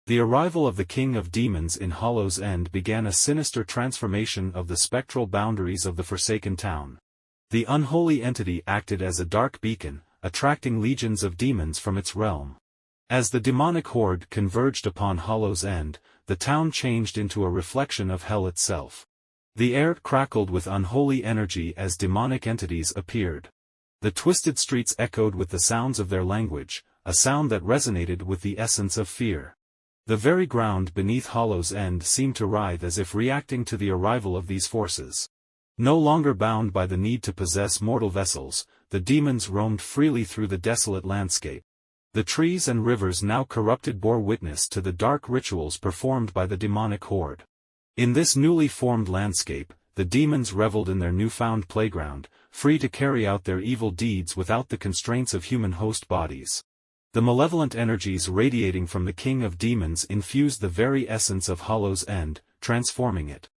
The arrival of the King of Demons in Hollow's End began a sinister transformation of the spectral boundaries of the forsaken town. The unholy entity acted as a dark beacon, attracting legions of demons from its realm. As the demonic horde converged upon Hollow's End, the town changed into a reflection of hell itself. The air crackled with unholy energy as demonic entities appeared. The twisted streets echoed with the sounds of their language, a sound that resonated with the essence of fear. The very ground beneath Hollow's End seemed to writhe as if reacting to the arrival of these forces. No longer bound by the need to possess mortal vessels, the demons roamed freely through the desolate landscape. The trees and rivers now corrupted bore witness to the dark rituals performed by the demonic horde. In this newly formed landscape, the demons reveled in their newfound playground, free to carry out their evil deeds without the constraints of human host bodies. The malevolent energies radiating from the King of Demons infused the very essence of Hollow's End, transforming it.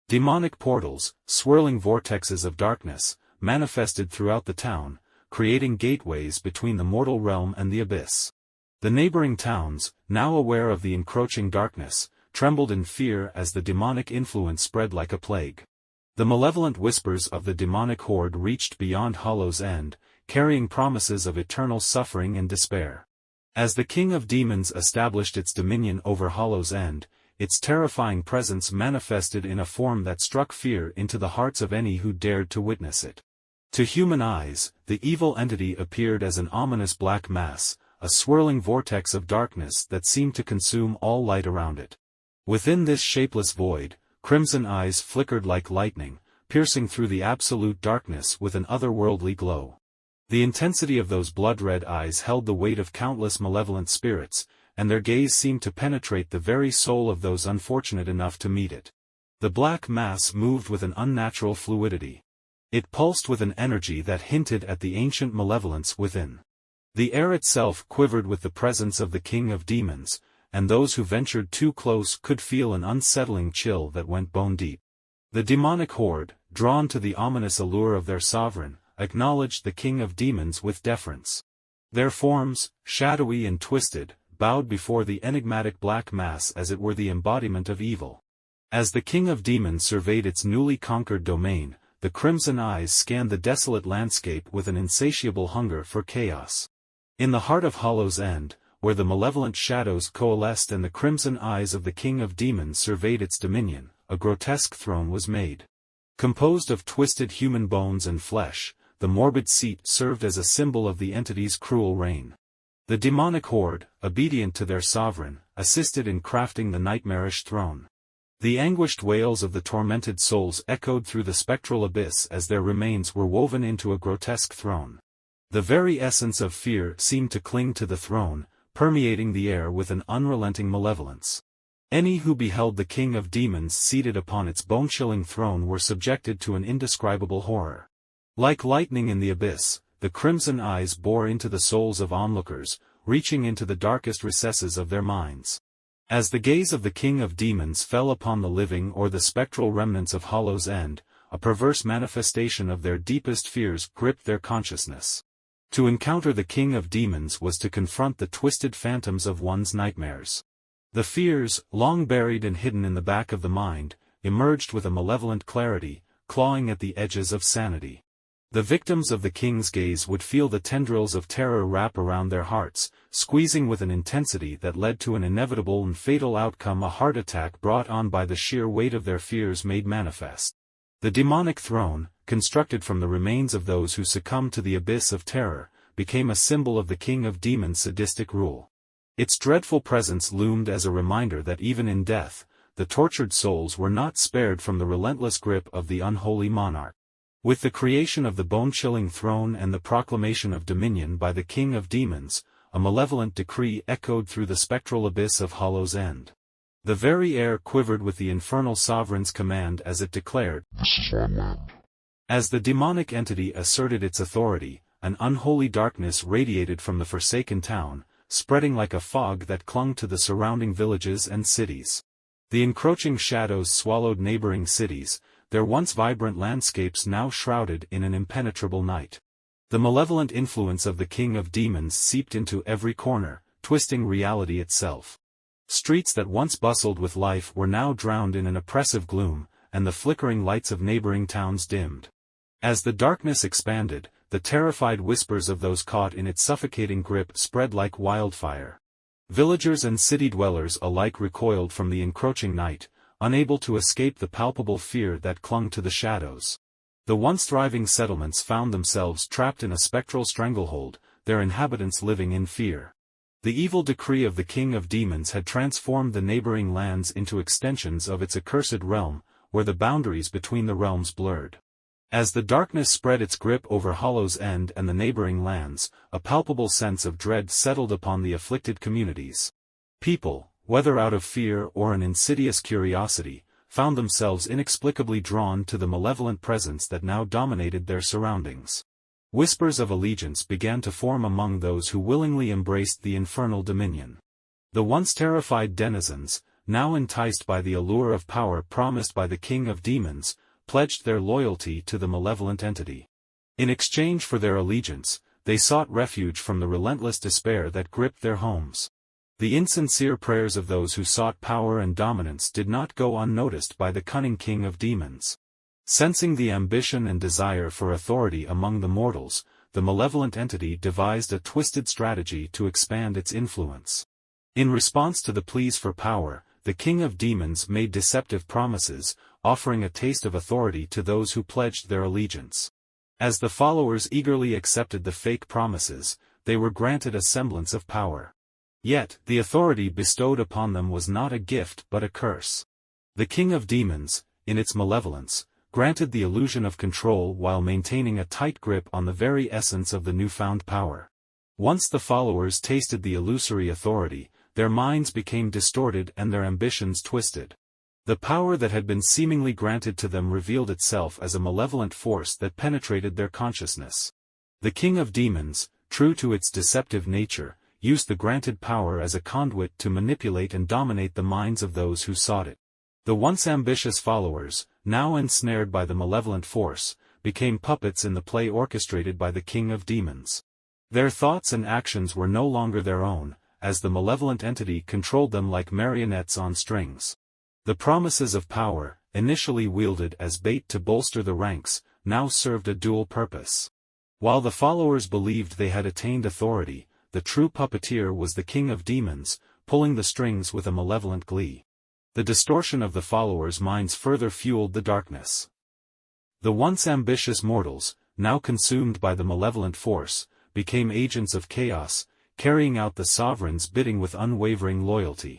Demonic portals, swirling vortexes of darkness, manifested throughout the town, creating gateways between the mortal realm and the abyss. The neighboring towns, now aware of the encroaching darkness, trembled in fear as the demonic influence spread like a plague. The malevolent whispers of the demonic horde reached beyond Hollow's End, carrying promises of eternal suffering and despair. As the King of Demons established its dominion over Hollow's End, its terrifying presence manifested in a form that struck fear into the hearts of any who dared to witness it. To human eyes, the evil entity appeared as an ominous black mass, a swirling vortex of darkness that seemed to consume all light around it. Within this shapeless void, crimson eyes flickered like lightning, piercing through the absolute darkness with an otherworldly glow. The intensity of those blood-red eyes held the weight of countless malevolent spirits, and their gaze seemed to penetrate the very soul of those unfortunate enough to meet it. The black mass moved with an unnatural fluidity. It pulsed with an energy that hinted at the ancient malevolence within. The air itself quivered with the presence of the King of Demons, and those who ventured too close could feel an unsettling chill that went bone-deep. The demonic horde, drawn to the ominous allure of their sovereign, acknowledged the King of Demons with deference. Their forms, shadowy and twisted, bowed before the enigmatic black mass as it were the embodiment of evil. As the King of Demons surveyed its newly conquered domain, the crimson eyes scanned the desolate landscape with an insatiable hunger for chaos. In the heart of Hollow's End, where the malevolent shadows coalesced and the crimson eyes of the King of Demons surveyed its dominion, a grotesque throne was made. Composed of twisted human bones and flesh, the morbid seat served as a symbol of the entity's cruel reign. The demonic horde, obedient to their sovereign, assisted in crafting the nightmarish throne. The anguished wails of the tormented souls echoed through the spectral abyss as their remains were woven into a grotesque throne. The very essence of fear seemed to cling to the throne, permeating the air with an unrelenting malevolence. Any who beheld the King of Demons seated upon its bone-chilling throne were subjected to an indescribable horror. Like lightning in the abyss, the crimson eyes bore into the souls of onlookers, reaching into the darkest recesses of their minds. As the gaze of the King of Demons fell upon the living or the spectral remnants of Hollow's End, a perverse manifestation of their deepest fears gripped their consciousness. To encounter the King of Demons was to confront the twisted phantoms of one's nightmares. The fears, long buried and hidden in the back of the mind, emerged with a malevolent clarity, clawing at the edges of sanity. The victims of the King's gaze would feel the tendrils of terror wrap around their hearts, squeezing with an intensity that led to an inevitable and fatal outcome, a heart attack brought on by the sheer weight of their fears made manifest. The demonic throne, constructed from the remains of those who succumbed to the abyss of terror, became a symbol of the King of Demons' sadistic rule. Its dreadful presence loomed as a reminder that even in death, the tortured souls were not spared from the relentless grip of the unholy monarch. With the creation of the bone-chilling throne and the proclamation of dominion by the King of Demons, a malevolent decree echoed through the spectral abyss of Hollow's End. The very air quivered with the infernal sovereign's command as it declared, "This is our land." As the demonic entity asserted its authority, an unholy darkness radiated from the forsaken town, spreading like a fog that clung to the surrounding villages and cities. The encroaching shadows swallowed neighboring cities, their once vibrant landscapes now shrouded in an impenetrable night. The malevolent influence of the King of Demons seeped into every corner, twisting reality itself. Streets that once bustled with life were now drowned in an oppressive gloom, and the flickering lights of neighboring towns dimmed. As the darkness expanded, the terrified whispers of those caught in its suffocating grip spread like wildfire. Villagers and city dwellers alike recoiled from the encroaching night, unable to escape the palpable fear that clung to the shadows. The once thriving settlements found themselves trapped in a spectral stranglehold, their inhabitants living in fear. The evil decree of the king of demons had transformed the neighboring lands into extensions of its accursed realm, where the boundaries between the realms blurred. As the darkness spread its grip over Hollow's End and the neighboring lands, a palpable sense of dread settled upon the afflicted communities. People, whether out of fear or an insidious curiosity, found themselves inexplicably drawn to the malevolent presence that now dominated their surroundings. Whispers of allegiance began to form among those who willingly embraced the infernal dominion. The once terrified denizens, now enticed by the allure of power promised by the king of demons, pledged their loyalty to the malevolent entity. In exchange for their allegiance, they sought refuge from the relentless despair that gripped their homes. The insincere prayers of those who sought power and dominance did not go unnoticed by the cunning king of demons. Sensing the ambition and desire for authority among the mortals, the malevolent entity devised a twisted strategy to expand its influence. In response to the pleas for power, the king of demons made deceptive promises, offering a taste of authority to those who pledged their allegiance. As the followers eagerly accepted the fake promises, they were granted a semblance of power. Yet, the authority bestowed upon them was not a gift but a curse. The king of demons, in its malevolence, granted the illusion of control while maintaining a tight grip on the very essence of the newfound power. Once the followers tasted the illusory authority, their minds became distorted and their ambitions twisted. The power that had been seemingly granted to them revealed itself as a malevolent force that penetrated their consciousness. The king of demons, true to its deceptive nature, used the granted power as a conduit to manipulate and dominate the minds of those who sought it. The once ambitious followers, now ensnared by the malevolent force, became puppets in the play orchestrated by the king of demons. Their thoughts and actions were no longer their own, as the malevolent entity controlled them like marionettes on strings. The promises of power, initially wielded as bait to bolster the ranks, now served a dual purpose. While the followers believed they had attained authority, the true puppeteer was the king of demons, pulling the strings with a malevolent glee. The distortion of the followers' minds further fueled the darkness. The once ambitious mortals, now consumed by the malevolent force, became agents of chaos, carrying out the sovereign's bidding with unwavering loyalty.